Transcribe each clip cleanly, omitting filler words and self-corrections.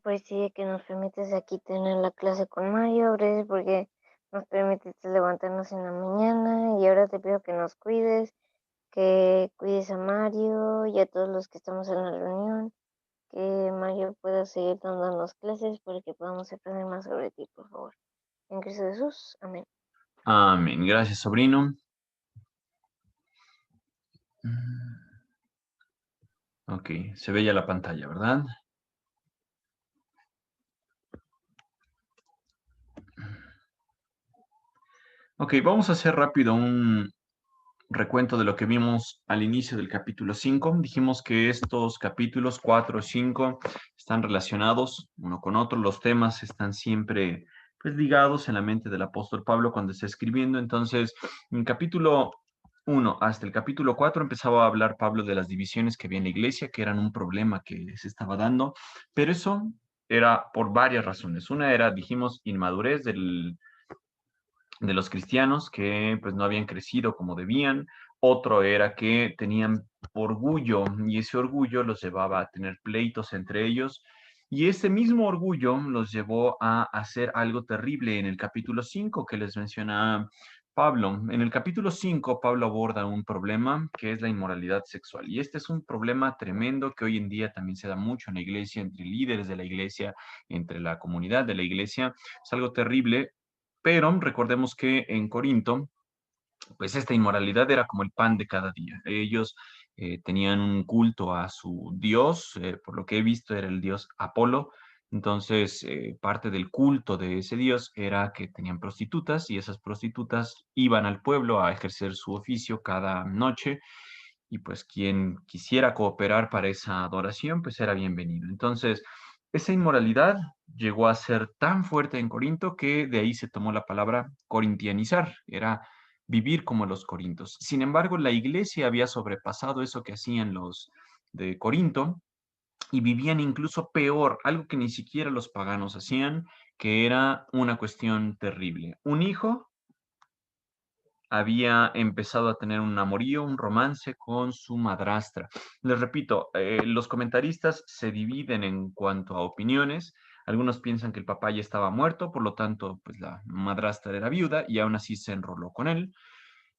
por sí que nos permites aquí tener la clase con Mario. Gracias porque nos permitiste levantarnos en la mañana y ahora te pido que cuides a Mario y a todos los que estamos en la reunión, que Mario pueda seguir dándonos clases para que podamos aprender más sobre ti, por favor. En Cristo Jesús, amén. Amén. Gracias, sobrino. Mm, Ok, se ve ya la pantalla, ¿verdad? Ok, vamos a hacer rápido un recuento de lo que vimos al inicio del capítulo 5. Dijimos que estos capítulos 4 y 5 están relacionados uno con otro. Los temas están siempre pues, ligados en la mente del apóstol Pablo cuando está escribiendo. Entonces, en capítulo 1 hasta el capítulo 4 empezaba a hablar Pablo de las divisiones que había en la iglesia, que eran un problema que se estaba dando, pero eso era por varias razones. Una era, dijimos, inmadurez de los cristianos que pues no habían crecido como debían. Otro era que tenían orgullo y ese orgullo los llevaba a tener pleitos entre ellos. Y ese mismo orgullo los llevó a hacer algo terrible en el capítulo 5 que les menciona Pablo. En el capítulo 5 Pablo aborda un problema que es la inmoralidad sexual. Y este es un problema tremendo que hoy en día también se da mucho en la iglesia, entre líderes de la iglesia, entre la comunidad de la iglesia. Es algo terrible, pero recordemos que en Corinto, pues esta inmoralidad era como el pan de cada día. Ellos tenían un culto a su dios, por lo que he visto era el dios Apolo. Entonces, parte del culto de ese dios era que tenían prostitutas y esas prostitutas iban al pueblo a ejercer su oficio cada noche y pues quien quisiera cooperar para esa adoración, pues era bienvenido. Entonces, esa inmoralidad llegó a ser tan fuerte en Corinto que de ahí se tomó la palabra corintianizar, era vivir como los corintos. Sin embargo, la iglesia había sobrepasado eso que hacían los de Corinto y vivían incluso peor, algo que ni siquiera los paganos hacían, que era una cuestión terrible. Un hijo había empezado a tener un amorío, un romance con su madrastra. Les repito, los comentaristas se dividen en cuanto a opiniones. Algunos piensan que el papá ya estaba muerto, por lo tanto, pues la madrastra era viuda y aún así se enroló con él,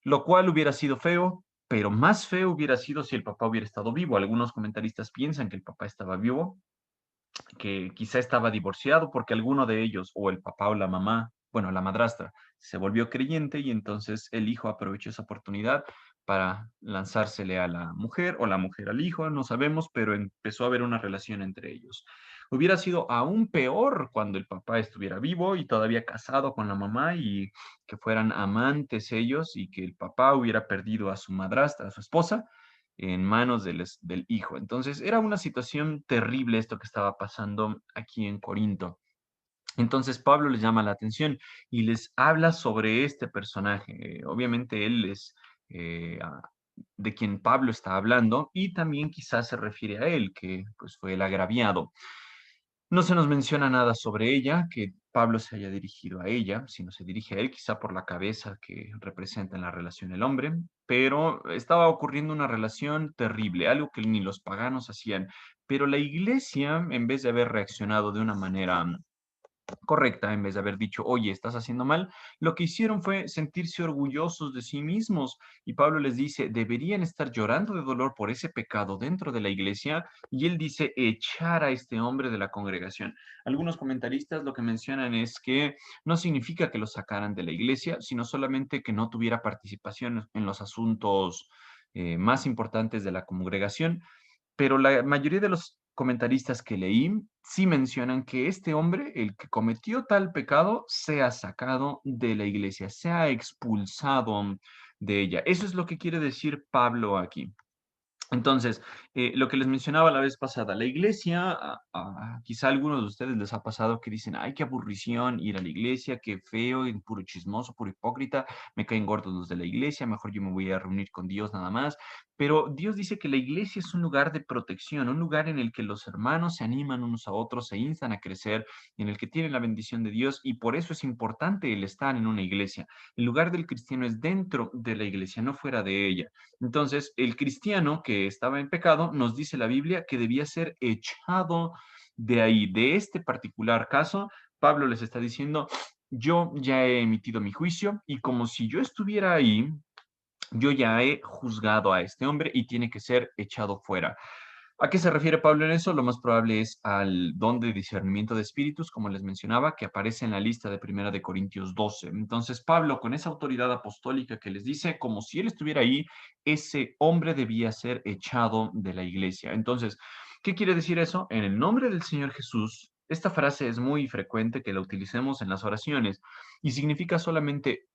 lo cual hubiera sido feo, pero más feo hubiera sido si el papá hubiera estado vivo. Algunos comentaristas piensan que el papá estaba vivo, que quizá estaba divorciado porque alguno de ellos, o el papá o la mamá, bueno, la madrastra, se volvió creyente y entonces el hijo aprovechó esa oportunidad para lanzársele a la mujer o la mujer al hijo, no sabemos, pero empezó a haber una relación entre ellos. Hubiera sido aún peor cuando el papá estuviera vivo y todavía casado con la mamá y que fueran amantes ellos y que el papá hubiera perdido a su madrastra, a su esposa, en manos del hijo. Entonces era una situación terrible esto que estaba pasando aquí en Corinto. Entonces Pablo les llama la atención y les habla sobre este personaje. Obviamente él es de quien Pablo está hablando y también quizás se refiere a él, que pues fue el agraviado. No se nos menciona nada sobre ella, que Pablo se haya dirigido a ella, sino se dirige a él, quizá por la cabeza que representa en la relación el hombre, pero estaba ocurriendo una relación terrible, algo que ni los paganos hacían. Pero la iglesia, en vez de haber reaccionado de una manera correcta, en vez de haber dicho, oye, estás haciendo mal, lo que hicieron fue sentirse orgullosos de sí mismos. Y Pablo les dice, deberían estar llorando de dolor por ese pecado dentro de la iglesia. Y él dice, echar a este hombre de la congregación. Algunos comentaristas lo que mencionan es que no significa que lo sacaran de la iglesia, sino solamente que no tuviera participación en los asuntos más importantes de la congregación, pero la mayoría de los comentaristas que leí sí mencionan que este hombre, el que cometió tal pecado, sea sacado de la iglesia, sea expulsado de ella. Eso es lo que quiere decir Pablo aquí. Entonces, lo que les mencionaba la vez pasada, la iglesia, quizá a algunos de ustedes les ha pasado que dicen, ay, qué aburrición ir a la iglesia, qué feo, y puro chismoso, puro hipócrita, me caen gordos los de la iglesia, mejor yo me voy a reunir con Dios nada más. Pero Dios dice que la iglesia es un lugar de protección, un lugar en el que los hermanos se animan unos a otros, se instan a crecer, en el que tienen la bendición de Dios, y por eso es importante el estar en una iglesia. El lugar del cristiano es dentro de la iglesia, no fuera de ella. Entonces, el cristiano que estaba en pecado, nos dice la Biblia que debía ser echado De ahí, de este particular caso, Pablo les está diciendo, yo ya he emitido mi juicio y como si yo estuviera ahí, yo ya he juzgado a este hombre y tiene que ser echado fuera. ¿A qué se refiere Pablo en eso? Lo más probable es al don de discernimiento de espíritus, como les mencionaba, que aparece en la lista de Primera de Corintios 12. Entonces, Pablo, con esa autoridad apostólica que les dice, como si él estuviera ahí, ese hombre debía ser echado de la iglesia. Entonces, ¿qué quiere decir eso? En el nombre del Señor Jesús, esta frase es muy frecuente que la utilicemos en las oraciones y significa solamente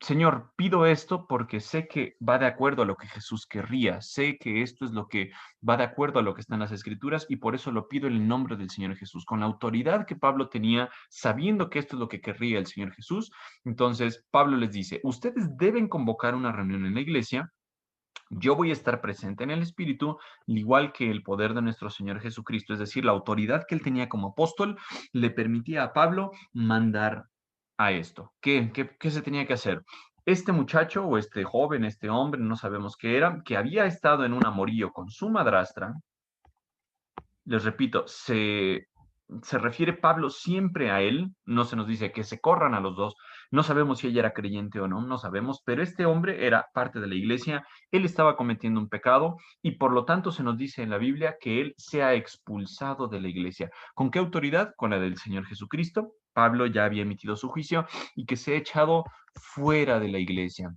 Señor, pido esto porque sé que va de acuerdo a lo que Jesús querría, sé que esto es lo que va de acuerdo a lo que está en las Escrituras y por eso lo pido en el nombre del Señor Jesús. Con la autoridad que Pablo tenía, sabiendo que esto es lo que querría el Señor Jesús, entonces Pablo les dice, ustedes deben convocar una reunión en la iglesia. Yo voy a estar presente en el Espíritu, al igual que el poder de nuestro Señor Jesucristo, es decir, la autoridad que él tenía como apóstol le permitía a Pablo mandar a esto. ¿Qué se tenía que hacer? Este muchacho o este joven, este hombre, no sabemos qué era, que había estado en un amorío con su madrastra, les repito, se refiere Pablo siempre a él, no se nos dice que se corran a los dos, no sabemos si ella era creyente o no, no sabemos, pero este hombre era parte de la iglesia, él estaba cometiendo un pecado y por lo tanto se nos dice en la Biblia que él sea expulsado de la iglesia. ¿Con qué autoridad? Con la del Señor Jesucristo. Pablo ya había emitido su juicio y que sea echado fuera de la iglesia.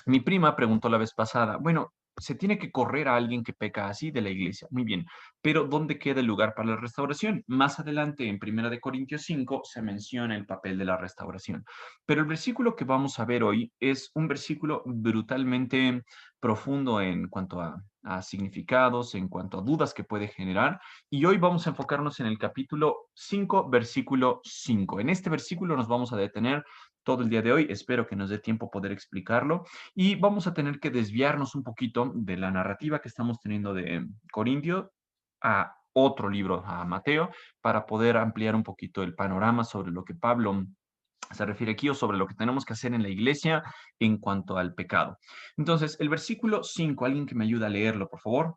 Mi prima preguntó la vez pasada, bueno, se tiene que correr a alguien que peca así de la iglesia. Muy bien, pero ¿dónde queda el lugar para la restauración? Más adelante, en Primera de Corintios 5, se menciona el papel de la restauración. Pero el versículo que vamos a ver hoy es un versículo brutalmente profundo en cuanto a significados, en cuanto a dudas que puede generar. Y hoy vamos a enfocarnos en el capítulo 5, versículo 5. En este versículo nos vamos a detener todo el día de hoy. Espero que nos dé tiempo poder explicarlo y vamos a tener que desviarnos un poquito de la narrativa que estamos teniendo de Corintio a otro libro, a Mateo, para poder ampliar un poquito el panorama sobre lo que Pablo se refiere aquí o sobre lo que tenemos que hacer en la iglesia en cuanto al pecado. Entonces, el versículo 5, alguien que me ayude a leerlo, por favor.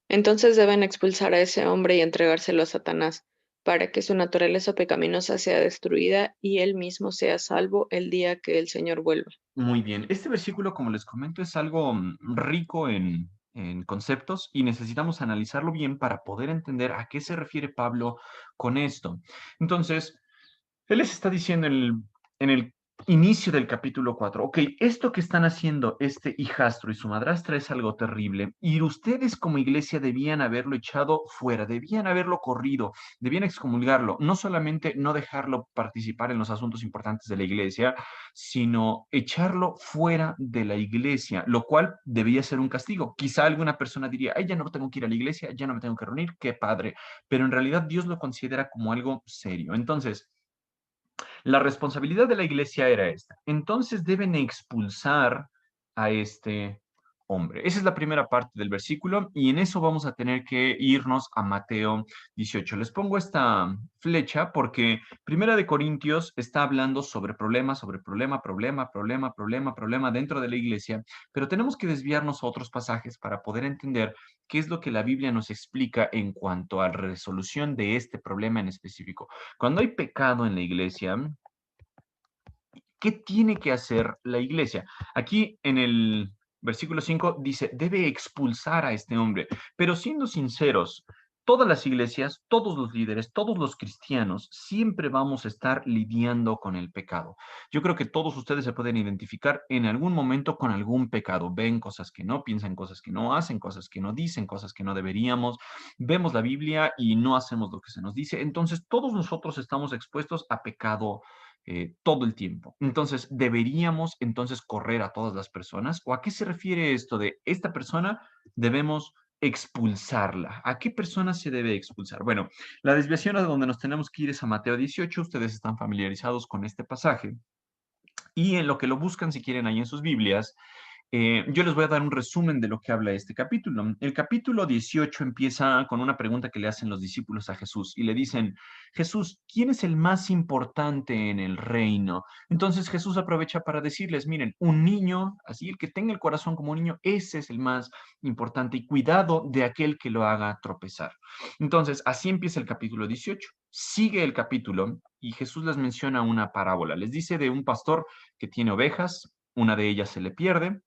Entonces deben expulsar a ese hombre y entregárselo a Satanás, para que su naturaleza pecaminosa sea destruida y él mismo sea salvo el día que el Señor vuelva. Muy bien. Este versículo, como les comento, es algo rico en conceptos y necesitamos analizarlo bien para poder entender a qué se refiere Pablo con esto. Entonces, él les está diciendo en el inicio del capítulo 4, ok, esto que están haciendo este hijastro y su madrastra es algo terrible y ustedes como iglesia debían haberlo echado fuera, debían haberlo corrido, debían excomulgarlo, no solamente no dejarlo participar en los asuntos importantes de la iglesia, sino echarlo fuera de la iglesia, lo cual debía ser un castigo. Quizá alguna persona diría, ay, ya no tengo que ir a la iglesia, ya no me tengo que reunir, qué padre, pero en realidad Dios lo considera como algo serio. Entonces, la responsabilidad de la iglesia era esta. Entonces deben expulsar a este hombre. Esa es la primera parte del versículo y en eso vamos a tener que irnos a Mateo 18. Les pongo esta flecha porque Primera de Corintios está hablando sobre problema dentro de la iglesia, pero tenemos que desviarnos a otros pasajes para poder entender qué es lo que la Biblia nos explica en cuanto a la resolución de este problema en específico. Cuando hay pecado en la iglesia, ¿qué tiene que hacer la iglesia? Aquí en el versículo 5 dice, debe expulsar a este hombre. Pero siendo sinceros, todas las iglesias, todos los líderes, todos los cristianos, siempre vamos a estar lidiando con el pecado. Yo creo que todos ustedes se pueden identificar en algún momento con algún pecado. Ven cosas que no, piensan cosas que no, hacen cosas que no dicen, cosas que no deberíamos. Vemos la Biblia y no hacemos lo que se nos dice. Entonces, todos nosotros estamos expuestos a pecado todo el tiempo. Entonces, ¿deberíamos entonces correr a todas las personas? ¿O a qué se refiere esto de esta persona debemos expulsarla? ¿A qué persona se debe expulsar? Bueno, la desviación a donde nos tenemos que ir es a Mateo 18. Ustedes están familiarizados con este pasaje. Y en lo que lo buscan, si quieren, ahí en sus Biblias, Yo les voy a dar un resumen de lo que habla este capítulo. El capítulo 18 empieza con una pregunta que le hacen los discípulos a Jesús y le dicen, Jesús, ¿quién es el más importante en el reino? Entonces Jesús aprovecha para decirles, miren, un niño, así el que tenga el corazón como un niño, ese es el más importante y cuidado de aquel que lo haga tropezar. Entonces, así empieza el capítulo 18. Sigue el capítulo y Jesús les menciona una parábola. Les dice de un pastor que tiene ovejas, una de ellas se le pierde.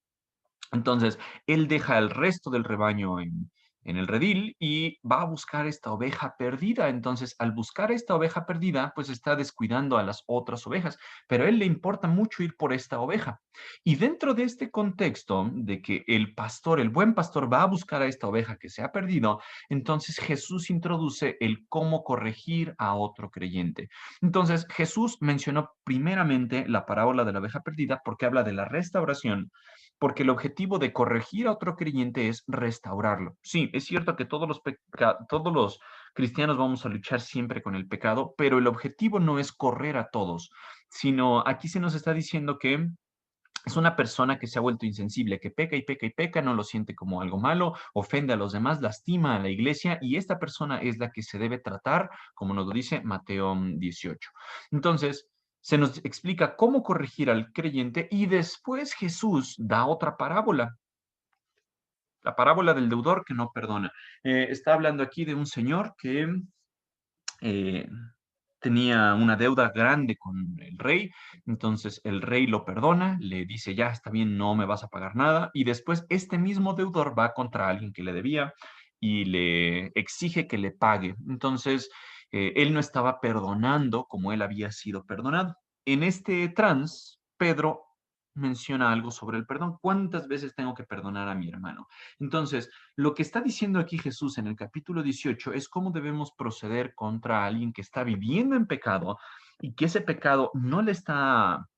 Entonces, él deja el resto del rebaño en el redil y va a buscar esta oveja perdida. Entonces, al buscar esta oveja perdida, pues está descuidando a las otras ovejas, pero a él le importa mucho ir por esta oveja. Y dentro de este contexto de que el pastor, el buen pastor, va a buscar a esta oveja que se ha perdido, entonces Jesús introduce el cómo corregir a otro creyente. Entonces, Jesús mencionó primeramente la parábola de la oveja perdida porque habla de la restauración, porque el objetivo de corregir a otro creyente es restaurarlo. Sí, es cierto que todos los cristianos vamos a luchar siempre con el pecado, pero el objetivo no es correr a todos, sino aquí se nos está diciendo que es una persona que se ha vuelto insensible, que peca y peca y peca, no lo siente como algo malo, ofende a los demás, lastima a la iglesia y esta persona es la que se debe tratar, como nos lo dice Mateo 18. Entonces, se nos explica cómo corregir al creyente y después Jesús da otra parábola. La parábola del deudor que no perdona. Está hablando aquí de un señor que eh, tenía una deuda grande con el rey, entonces el rey lo perdona, le dice, ya está bien, no me vas a pagar nada, y después este mismo deudor va contra alguien que le debía y le exige que le pague. Entonces, él no estaba perdonando como él había sido perdonado. En este trance, Pedro menciona algo sobre el perdón. ¿Cuántas veces tengo que perdonar a mi hermano? Entonces, lo que está diciendo aquí Jesús en el capítulo 18 es cómo debemos proceder contra alguien que está viviendo en pecado y que ese pecado no le está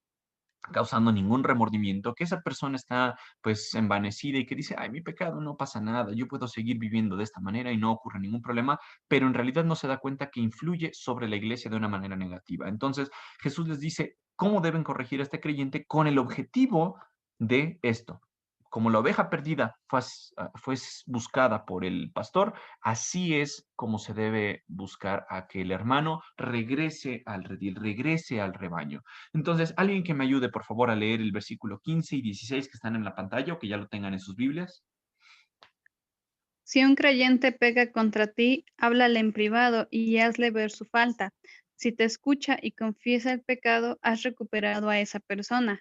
causando ningún remordimiento, que esa persona está pues envanecida y que dice, ay, mi pecado no pasa nada, yo puedo seguir viviendo de esta manera y no ocurre ningún problema, pero en realidad no se da cuenta que influye sobre la iglesia de una manera negativa. Entonces Jesús les dice cómo deben corregir a este creyente con el objetivo de esto. Como la oveja perdida fue buscada por el pastor, así es como se debe buscar a que el hermano regrese al redil, regrese al rebaño. Entonces, alguien que me ayude, por favor, a leer el versículo 15 y 16 que están en la pantalla o que ya lo tengan en sus Biblias. Si un creyente peca contra ti, háblale en privado y hazle ver su falta. Si te escucha y confiesa el pecado, has recuperado a esa persona.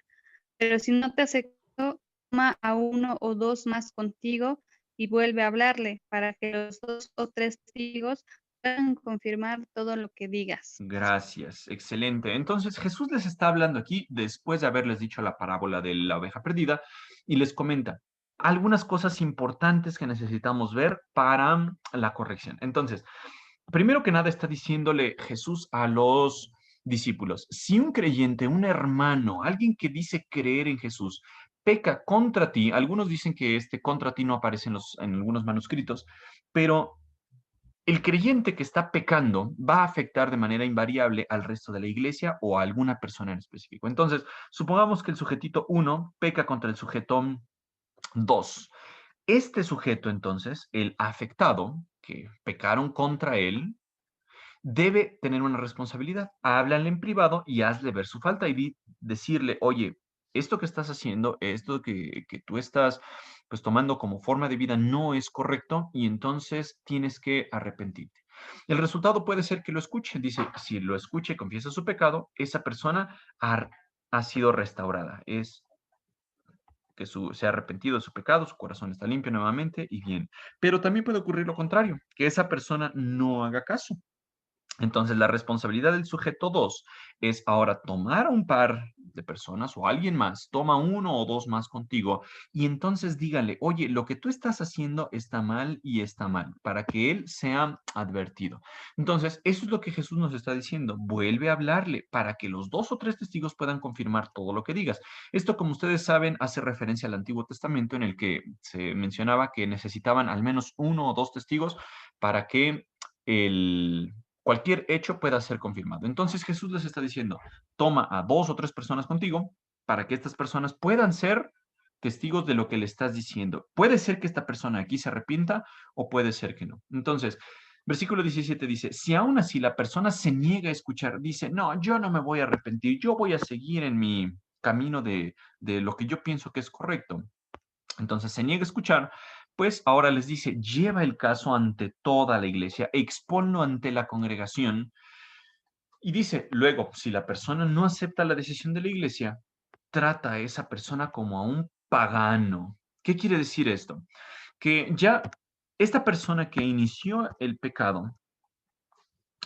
Pero si no te hace caso, toma a uno o dos más contigo y vuelve a hablarle, para que los 2 o 3 testigos puedan confirmar todo lo que digas. Gracias, excelente. Entonces, Jesús les está hablando aquí después de haberles dicho la parábola de la oveja perdida y les comenta algunas cosas importantes que necesitamos ver para la corrección. Entonces, primero que nada está diciéndole Jesús a los discípulos, si un creyente, un hermano, alguien que dice creer en Jesús, peca contra ti, algunos dicen que este contra ti no aparece en algunos manuscritos, pero el creyente que está pecando va a afectar de manera invariable al resto de la iglesia o a alguna persona en específico. Entonces, supongamos que el sujetito 1 peca contra el sujeto 2. Este sujeto, entonces, el afectado, que pecaron contra él, debe tener una responsabilidad. Háblale en privado y hazle ver su falta y decirle, oye, esto que estás haciendo, esto que tú estás pues tomando como forma de vida no es correcto y entonces tienes que arrepentirte. El resultado puede ser que lo escuche. Dice, si lo escucha y confiesa su pecado, esa persona ha sido restaurada. Es que se ha arrepentido de su pecado, su corazón está limpio nuevamente y bien. Pero también puede ocurrir lo contrario, que esa persona no haga caso. Entonces, la responsabilidad del sujeto 2 es ahora tomar a un par de personas o alguien más, toma uno o dos más contigo y entonces dígale, oye, lo que tú estás haciendo está mal y está mal, para que él sea advertido. Entonces, eso es lo que Jesús nos está diciendo. Vuelve a hablarle para que los 2 o 3 testigos puedan confirmar todo lo que digas. Esto, como ustedes saben, hace referencia al Antiguo Testamento en el que se mencionaba que necesitaban al menos 1 o 2 testigos para que cualquier hecho pueda ser confirmado. Entonces Jesús les está diciendo, toma a 2 o 3 personas contigo para que estas personas puedan ser testigos de lo que le estás diciendo. Puede ser que esta persona aquí se arrepienta o puede ser que no. Entonces, versículo 17 dice, si aún así la persona se niega a escuchar, dice, no, yo no me voy a arrepentir, yo voy a seguir en mi camino de lo que yo pienso que es correcto. Entonces se niega a escuchar, pues ahora les dice, lleva el caso ante toda la iglesia, exponlo ante la congregación. Y dice, luego, si la persona no acepta la decisión de la iglesia, trata a esa persona como a un pagano. ¿Qué quiere decir esto? Que ya esta persona que inició el pecado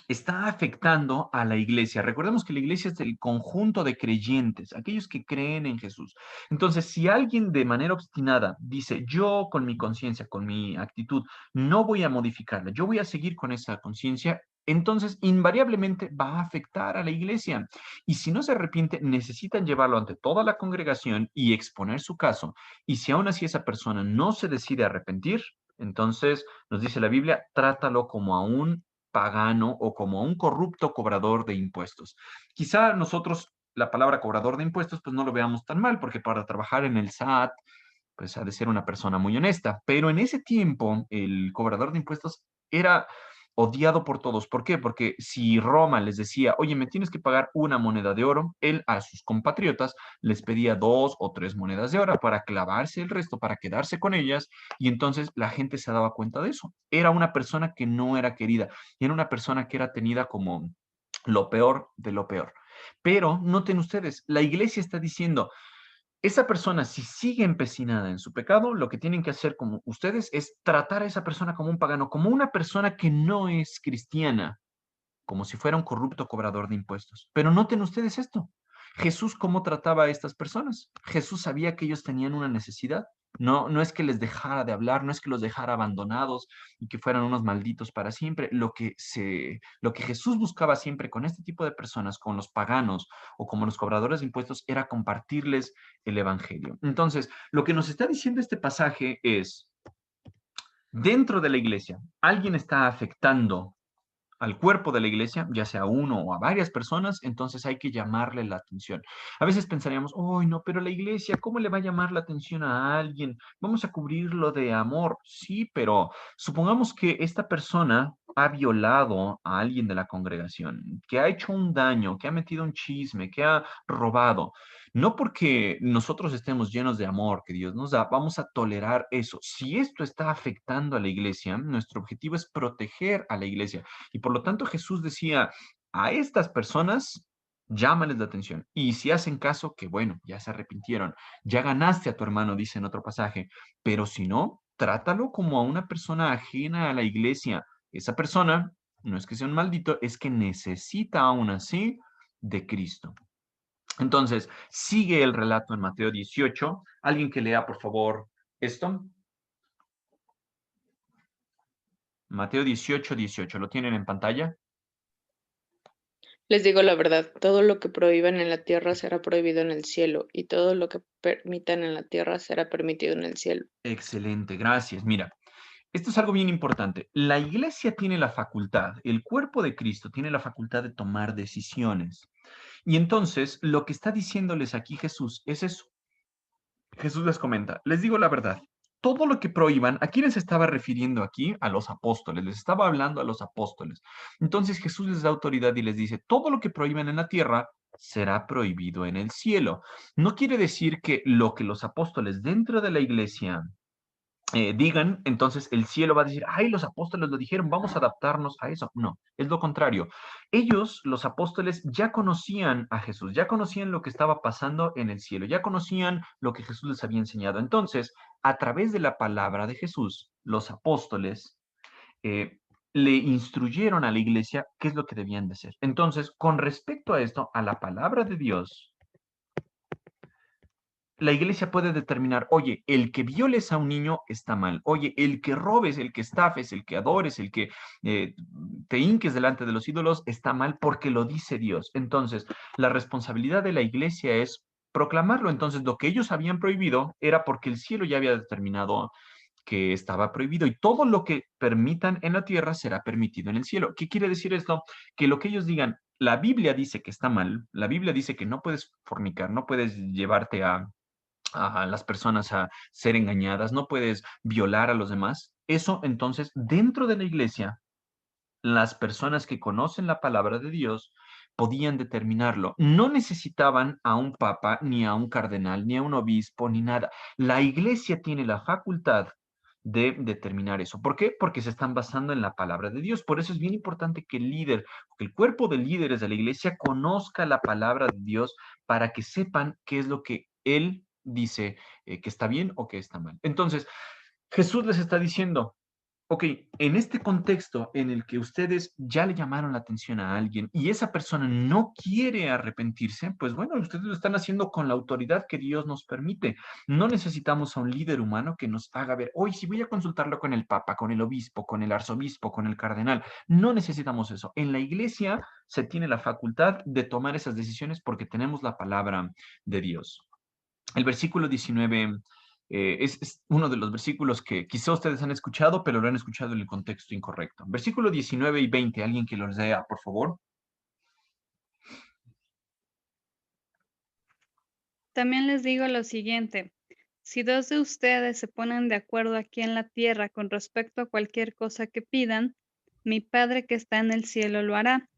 está afectando a la iglesia. Recordemos que la iglesia es el conjunto de creyentes, aquellos que creen en Jesús. Entonces, si alguien de manera obstinada dice, yo con mi conciencia, con mi actitud, no voy a modificarla, yo voy a seguir con esa conciencia, entonces invariablemente va a afectar a la iglesia. Y si no se arrepiente, necesitan llevarlo ante toda la congregación y exponer su caso. Y si aún así esa persona no se decide a arrepentir, entonces nos dice la Biblia, trátalo como a un pagano o como un corrupto cobrador de impuestos. Quizá nosotros la palabra cobrador de impuestos pues no lo veamos tan mal, porque para trabajar en el SAT pues ha de ser una persona muy honesta, pero en ese tiempo el cobrador de impuestos era odiado por todos. ¿Por qué? Porque si Roma les decía, oye, me tienes que pagar una moneda de oro, él a sus compatriotas les pedía 2 o 3 monedas de oro para clavarse el resto, para quedarse con ellas, y entonces la gente se daba cuenta de eso. Era una persona que no era querida, y era una persona que era tenida como lo peor de lo peor. Pero noten ustedes, la iglesia está diciendo, esa persona, si sigue empecinada en su pecado, lo que tienen que hacer como ustedes es tratar a esa persona como un pagano, como una persona que no es cristiana, como si fuera un corrupto cobrador de impuestos. Pero noten ustedes esto. Jesús, ¿cómo trataba a estas personas? Jesús sabía que ellos tenían una necesidad. No, no es que les dejara de hablar, no es que los dejara abandonados y que fueran unos malditos para siempre. Lo que Jesús buscaba siempre con este tipo de personas, con los paganos o como los cobradores de impuestos, era compartirles el evangelio. Entonces, lo que nos está diciendo este pasaje es, dentro de la iglesia, alguien está afectando al cuerpo de la iglesia, ya sea uno o a varias personas, entonces hay que llamarle la atención. A veces pensaríamos, oh, no, pero la iglesia, ¿cómo le va a llamar la atención a alguien? Vamos a cubrirlo de amor. Sí, pero supongamos que esta persona ha violado a alguien de la congregación, que ha hecho un daño, que ha metido un chisme, que ha robado. No porque nosotros estemos llenos de amor que Dios nos da, vamos a tolerar eso. Si esto está afectando a la iglesia, nuestro objetivo es proteger a la iglesia. Y por lo tanto Jesús decía, a estas personas llámales la atención. Y si hacen caso, que bueno, ya se arrepintieron, ya ganaste a tu hermano, dice en otro pasaje, pero si no, trátalo como a una persona ajena a la iglesia. Esa persona no es que sea un maldito, es que necesita aún así de Cristo. Entonces, sigue el relato en Mateo 18. Alguien que lea, por favor, esto. Mateo 18, 18. ¿Lo tienen en pantalla? Les digo la verdad, todo lo que prohíban en la tierra será prohibido en el cielo, y todo lo que permitan en la tierra será permitido en el cielo. Excelente, gracias. Mira, esto es algo bien importante. La iglesia tiene la facultad, el cuerpo de Cristo tiene la facultad de tomar decisiones. Y entonces, lo que está diciéndoles aquí Jesús es eso. Jesús les comenta, les digo la verdad, todo lo que prohíban, ¿a quiénes se estaba refiriendo aquí? A los apóstoles, les estaba hablando a los apóstoles. Entonces Jesús les da autoridad y les dice, todo lo que prohíban en la tierra será prohibido en el cielo. No quiere decir que lo que los apóstoles dentro de la iglesia digan, entonces el cielo va a decir, ay, los apóstoles lo dijeron, vamos a adaptarnos a eso. No, es lo contrario. Ellos, los apóstoles, ya conocían a Jesús, ya conocían lo que estaba pasando en el cielo, ya conocían lo que Jesús les había enseñado. Entonces, a través de la palabra de Jesús, los apóstoles le instruyeron a la iglesia qué es lo que debían de hacer. Entonces, con respecto a esto, a la palabra de Dios, la iglesia puede determinar, oye, el que violes a un niño está mal, oye, el que robes, el que estafes, el que adores, el que te hinques delante de los ídolos está mal porque lo dice Dios. Entonces, la responsabilidad de la iglesia es proclamarlo. Entonces, lo que ellos habían prohibido era porque el cielo ya había determinado que estaba prohibido y todo lo que permitan en la tierra será permitido en el cielo. ¿Qué quiere decir esto? Que lo que ellos digan, la Biblia dice que está mal, la Biblia dice que no puedes fornicar, no puedes llevarte a a las personas a ser engañadas, no puedes violar a los demás. Eso entonces, dentro de la iglesia, las personas que conocen la palabra de Dios podían determinarlo. No necesitaban a un papa, ni a un cardenal, ni a un obispo, ni nada. La iglesia tiene la facultad de determinar eso. ¿Por qué? Porque se están basando en la palabra de Dios. Por eso es bien importante que el líder, que el cuerpo de líderes de la iglesia conozca la palabra de Dios para que sepan qué es lo que él dice que está bien o que está mal. Entonces, Jesús les está diciendo, ok, en este contexto en el que ustedes ya le llamaron la atención a alguien y esa persona no quiere arrepentirse, pues bueno, ustedes lo están haciendo con la autoridad que Dios nos permite. No necesitamos a un líder humano que nos haga ver, hoy si voy a consultarlo con el papa, con el obispo, con el arzobispo, con el cardenal. No necesitamos eso. En la iglesia se tiene la facultad de tomar esas decisiones porque tenemos la palabra de Dios. El versículo 19 es uno de los versículos que quizá ustedes han escuchado, pero lo han escuchado en el contexto incorrecto. Versículo 19 y 20, alguien que los lea, por favor. También les digo lo siguiente, si dos de ustedes se ponen de acuerdo aquí en la tierra con respecto a cualquier cosa que pidan, mi Padre que está en el cielo lo hará,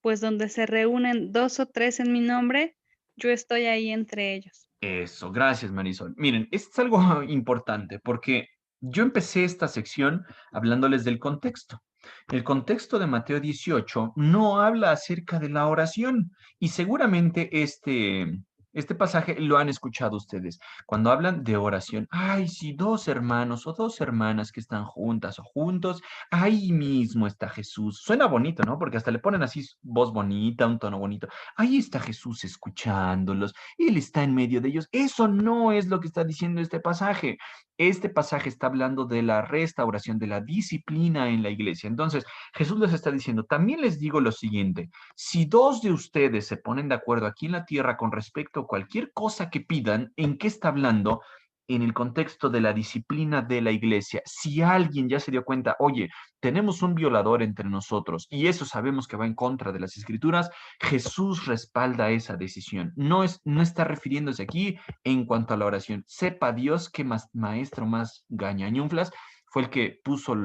pues donde se reúnen 2 o 3 en mi nombre, yo estoy ahí entre ellos. Eso, gracias Marisol. Miren, esto es algo importante porque yo empecé esta sección hablándoles del contexto. El contexto de Mateo 18 no habla acerca de la oración y seguramente este pasaje lo han escuchado ustedes. Cuando hablan de oración, ay, si dos hermanos o dos hermanas que están juntas o juntos, ahí mismo está Jesús. Suena bonito, ¿no? Porque hasta le ponen así voz bonita, un tono bonito. Ahí está Jesús escuchándolos. Él está en medio de ellos. Eso no es lo que está diciendo este pasaje. Este pasaje está hablando de la restauración, de la disciplina en la iglesia. Entonces, Jesús les está diciendo, también les digo lo siguiente, si dos de ustedes se ponen de acuerdo aquí en la tierra con respecto a cualquier cosa que pidan, ¿en qué está hablando? En el contexto de la disciplina de la iglesia. Si alguien ya se dio cuenta, oye, tenemos un violador entre nosotros y eso sabemos que va en contra de las escrituras, Jesús respalda esa decisión. No está refiriéndose aquí en cuanto a la oración. Sepa Dios que maestro más gañañunflas fue el que puso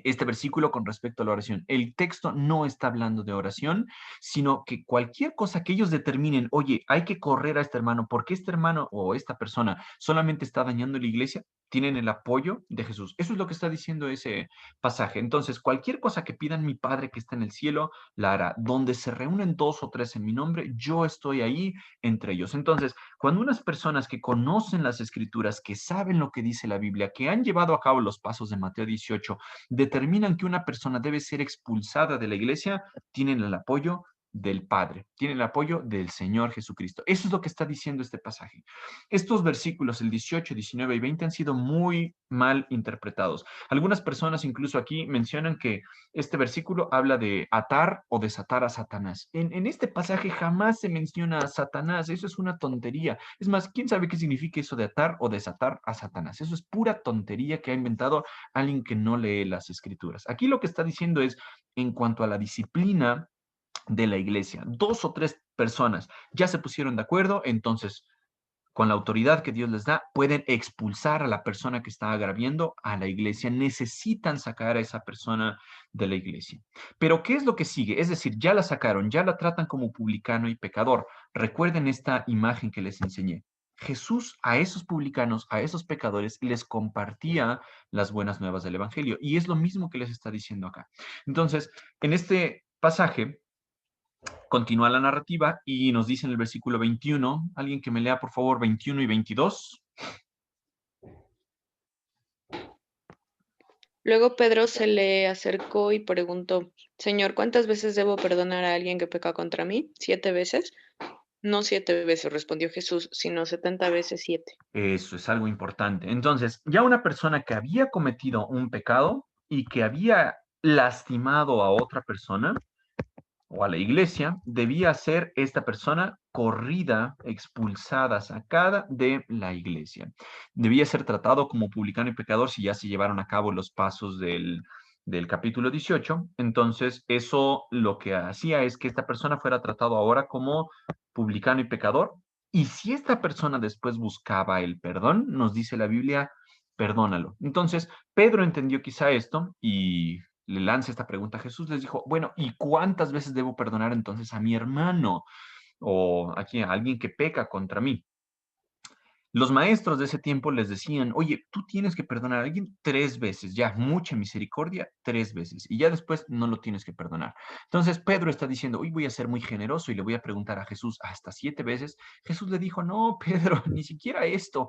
este versículo con respecto a la oración. El texto no está hablando de oración, sino que cualquier cosa que ellos determinen, oye, hay que correr a este hermano porque este hermano o esta persona solamente está dañando la iglesia, tienen el apoyo de Jesús. Eso es lo que está diciendo ese pasaje. Entonces, cualquier cosa que pidan mi Padre que está en el cielo, la hará. Donde se reúnen dos o tres en mi nombre, yo estoy ahí entre ellos. Entonces, cuando unas personas que conocen las escrituras, que saben lo que dice la Biblia, que han llevado a cabo los pasos de Mateo 18, determinan que una persona debe ser expulsada de la iglesia, tienen el apoyo del Padre, tienen el apoyo del Señor Jesucristo. Eso es lo que está diciendo este pasaje. Estos versículos, el 18, 19 y 20, han sido muy mal interpretados. Algunas personas incluso aquí mencionan que este versículo habla de atar o desatar a Satanás. En este pasaje jamás se menciona a Satanás. Eso es una tontería. Es más, ¿quién sabe qué significa eso de atar o desatar a Satanás? Eso es pura tontería que ha inventado alguien que no lee las escrituras. Aquí lo que está diciendo es, en cuanto a la disciplina de la iglesia, dos o tres personas ya se pusieron de acuerdo, entonces con la autoridad que Dios les da, pueden expulsar a la persona que está agraviando a la iglesia. Necesitan sacar a esa persona de la iglesia. Pero ¿qué es lo que sigue? Es decir, ya la sacaron, ya la tratan como publicano y pecador. Recuerden esta imagen que les enseñé. Jesús a esos publicanos, a esos pecadores, les compartía las buenas nuevas del Evangelio. Y es lo mismo que les está diciendo acá. Entonces, en este pasaje, continúa la narrativa y nos dice en el versículo 21, alguien que me lea por favor 21 y 22. Luego Pedro se le acercó y preguntó, Señor, ¿cuántas veces debo perdonar a alguien que peca contra mí? ¿7 veces? No 7 veces, respondió Jesús, sino 70 veces 7. Eso es algo importante. Entonces, ya una persona que había cometido un pecado y que había lastimado a otra persona, o a la iglesia, debía ser esta persona corrida, expulsada, sacada de la iglesia. Debía ser tratado como publicano y pecador si ya se llevaron a cabo los pasos del capítulo 18. Entonces, eso lo que hacía es que esta persona fuera tratado ahora como publicano y pecador Y si esta persona después buscaba el perdón, nos dice la Biblia, perdónalo. Entonces, Pedro entendió quizá esto y le lanza esta pregunta a Jesús. Les dijo, bueno, ¿y cuántas veces debo perdonar entonces a mi hermano o aquí a alguien que peca contra mí? Los maestros de ese tiempo les decían, oye, tú tienes que perdonar a alguien 3 veces, ya, mucha misericordia, 3 veces, y ya después no lo tienes que perdonar. Entonces Pedro está diciendo, hoy voy a ser muy generoso y le voy a preguntar a Jesús hasta 7 veces. Jesús le dijo, no, Pedro, ni siquiera esto,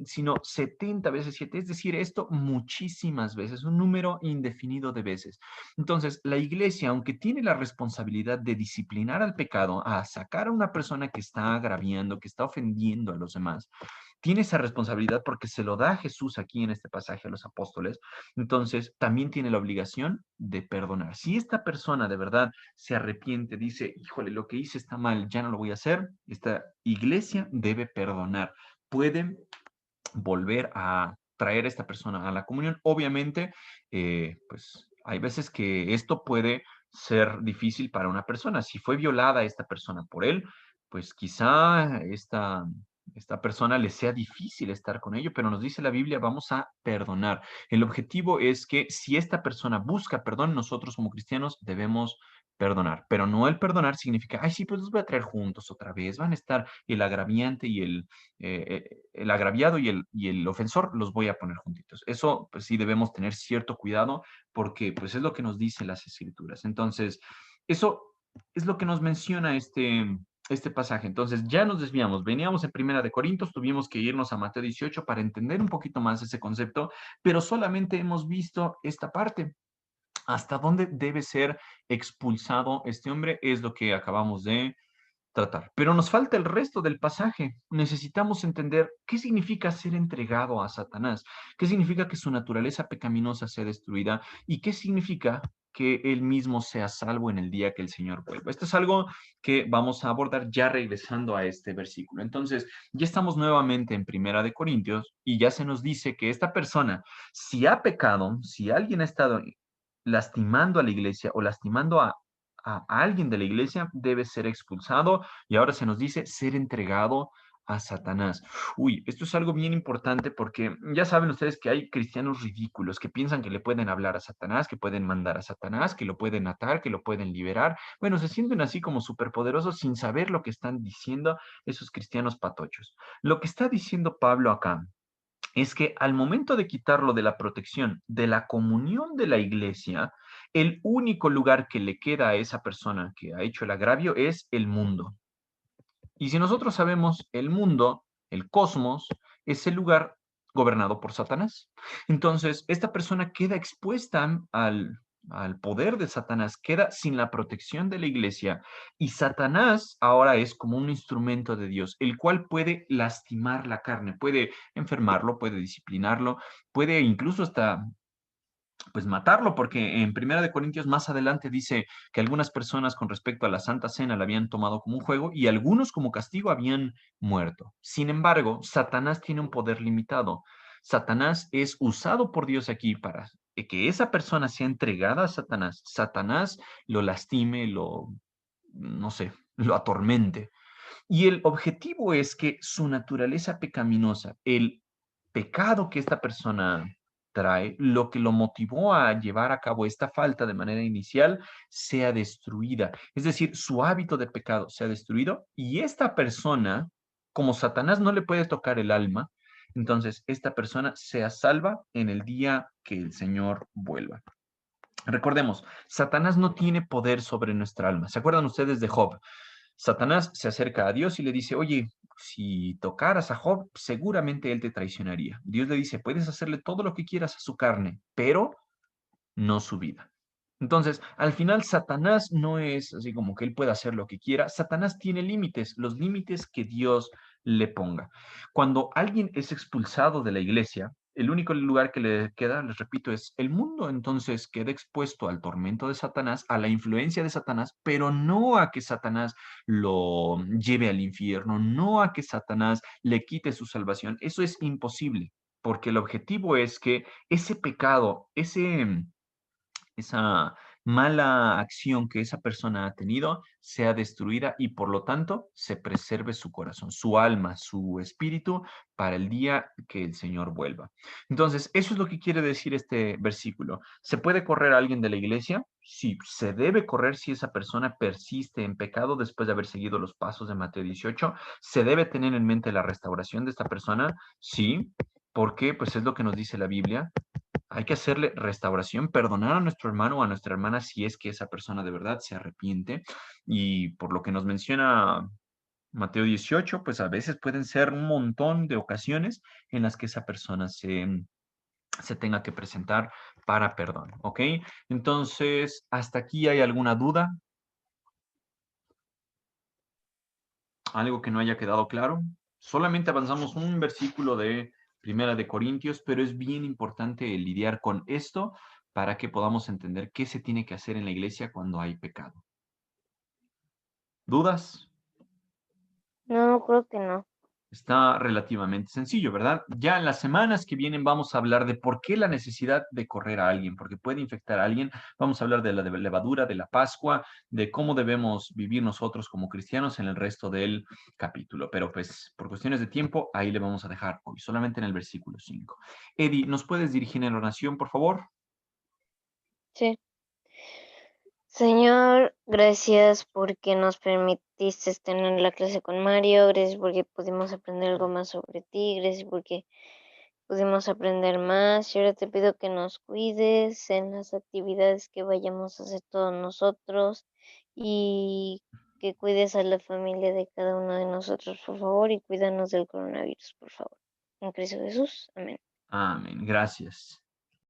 sino 70 veces 7, es decir, esto muchísimas veces, un número indefinido de veces. Entonces, la iglesia, aunque tiene la responsabilidad de disciplinar al pecado, a sacar a una persona que está agraviando, que está ofendiendo a los demás, tiene esa responsabilidad porque se lo da a Jesús aquí en este pasaje a los apóstoles. Entonces, también tiene la obligación de perdonar. Si esta persona de verdad se arrepiente, dice, híjole, lo que hice está mal, ya no lo voy a hacer, esta iglesia debe perdonar. Puede volver a traer a esta persona a la comunión. Obviamente, pues hay veces que esto puede ser difícil para una persona. Si fue violada esta persona por él, pues quizá esta persona le sea difícil estar con ello, pero nos dice la Biblia, vamos a perdonar. El objetivo es que si esta persona busca perdón, nosotros como cristianos debemos perdonar, pero no el perdonar significa, ay, sí, pues los voy a traer juntos otra vez, van a estar el agraviante y el agraviado y el ofensor, los voy a poner juntitos. Eso, pues sí, debemos tener cierto cuidado porque, pues, es lo que nos dicen las Escrituras. Entonces, eso es lo que nos menciona este pasaje. Entonces, ya nos desviamos. Veníamos en Primera de Corintios, tuvimos que irnos a Mateo 18 para entender un poquito más ese concepto, pero solamente hemos visto esta parte. ¿Hasta dónde debe ser expulsado este hombre? Es lo que acabamos de tratar. Pero nos falta el resto del pasaje. Necesitamos entender qué significa ser entregado a Satanás, qué significa que su naturaleza pecaminosa sea destruida y qué significa que él mismo sea salvo en el día que el Señor vuelva. Esto es algo que vamos a abordar ya regresando a este versículo. Entonces, ya estamos nuevamente en Primera de Corintios y ya se nos dice que esta persona, si ha pecado, si alguien ha estado lastimando a la iglesia o lastimando a alguien de la iglesia, debe ser expulsado y ahora se nos dice ser entregado a Satanás. Uy, esto es algo bien importante porque ya saben ustedes que hay cristianos ridículos que piensan que le pueden hablar a Satanás, que pueden mandar a Satanás, que lo pueden atar, que lo pueden liberar. Bueno, se sienten así como superpoderosos sin saber lo que están diciendo esos cristianos patochos. Lo que está diciendo Pablo acá es que al momento de quitarlo de la protección, de la comunión de la iglesia, el único lugar que le queda a esa persona que ha hecho el agravio es el mundo. Y si nosotros sabemos, el mundo, el cosmos, es el lugar gobernado por Satanás. Entonces, esta persona queda expuesta al poder de Satanás, queda sin la protección de la iglesia y Satanás ahora es como un instrumento de Dios, el cual puede lastimar la carne, puede enfermarlo, puede disciplinarlo, puede incluso hasta pues matarlo, porque en Primera de Corintios más adelante dice que algunas personas con respecto a la Santa Cena la habían tomado como un juego y algunos como castigo habían muerto. Sin embargo, Satanás tiene un poder limitado. Satanás es usado por Dios aquí para que esa persona sea entregada a Satanás. Satanás lo lastime, no sé, lo atormente. Y el objetivo es que su naturaleza pecaminosa, el pecado que esta persona trae, lo que lo motivó a llevar a cabo esta falta de manera inicial, sea destruida. Es decir, su hábito de pecado sea destruido y esta persona, como Satanás no le puede tocar el alma, entonces esta persona sea salva en el día que el Señor vuelva. Recordemos, Satanás no tiene poder sobre nuestra alma. ¿Se acuerdan ustedes de Job? Satanás se acerca a Dios y le dice, oye, si tocaras a Job, seguramente él te traicionaría. Dios le dice, puedes hacerle todo lo que quieras a su carne, pero no su vida. Entonces, al final, Satanás no es así como que él pueda hacer lo que quiera. Satanás tiene límites, los límites que Dios le ponga. Cuando alguien es expulsado de la iglesia, el único lugar que le queda, les repito, es el mundo. Entonces queda expuesto al tormento de Satanás, a la influencia de Satanás, pero no a que Satanás lo lleve al infierno, no a que Satanás le quite su salvación. Eso es imposible, porque el objetivo es que ese pecado, esa mala acción que esa persona ha tenido sea destruida y por lo tanto se preserve su corazón, su alma, su espíritu para el día que el Señor vuelva. Entonces, eso es lo que quiere decir este versículo. ¿Se puede correr a alguien de la iglesia? Sí, se debe correr si esa persona persiste en pecado después de haber seguido los pasos de Mateo 18. ¿Se debe tener en mente la restauración de esta persona? Sí, porque pues es lo que nos dice la Biblia. Hay que hacerle restauración, perdonar a nuestro hermano o a nuestra hermana si es que esa persona de verdad se arrepiente. Y por lo que nos menciona Mateo 18, pues a veces pueden ser un montón de ocasiones en las que esa persona se tenga que presentar para perdón, ¿ok? Entonces, ¿hasta aquí hay alguna duda? ¿Algo que no haya quedado claro? Solamente avanzamos un versículo de Primera de Corintios, pero es bien importante lidiar con esto para que podamos entender qué se tiene que hacer en la iglesia cuando hay pecado. ¿Dudas? No, creo que no. Está relativamente sencillo, ¿verdad? Ya en las semanas que vienen vamos a hablar de por qué la necesidad de correr a alguien, porque puede infectar a alguien. Vamos a hablar de la levadura, de la Pascua, de cómo debemos vivir nosotros como cristianos en el resto del capítulo. Pero pues por cuestiones de tiempo, ahí le vamos a dejar hoy, solamente en el versículo 5. Eddie, ¿nos puedes dirigir en la oración, por favor? Sí. Señor, gracias porque nos permitiste tener la clase con Mario, gracias porque pudimos aprender algo más sobre ti, gracias porque pudimos aprender más. Y ahora te pido que nos cuides en las actividades que vayamos a hacer todos nosotros y que cuides a la familia de cada uno de nosotros, por favor, y cuídanos del coronavirus, por favor. En Cristo Jesús, amén. Amén. Gracias.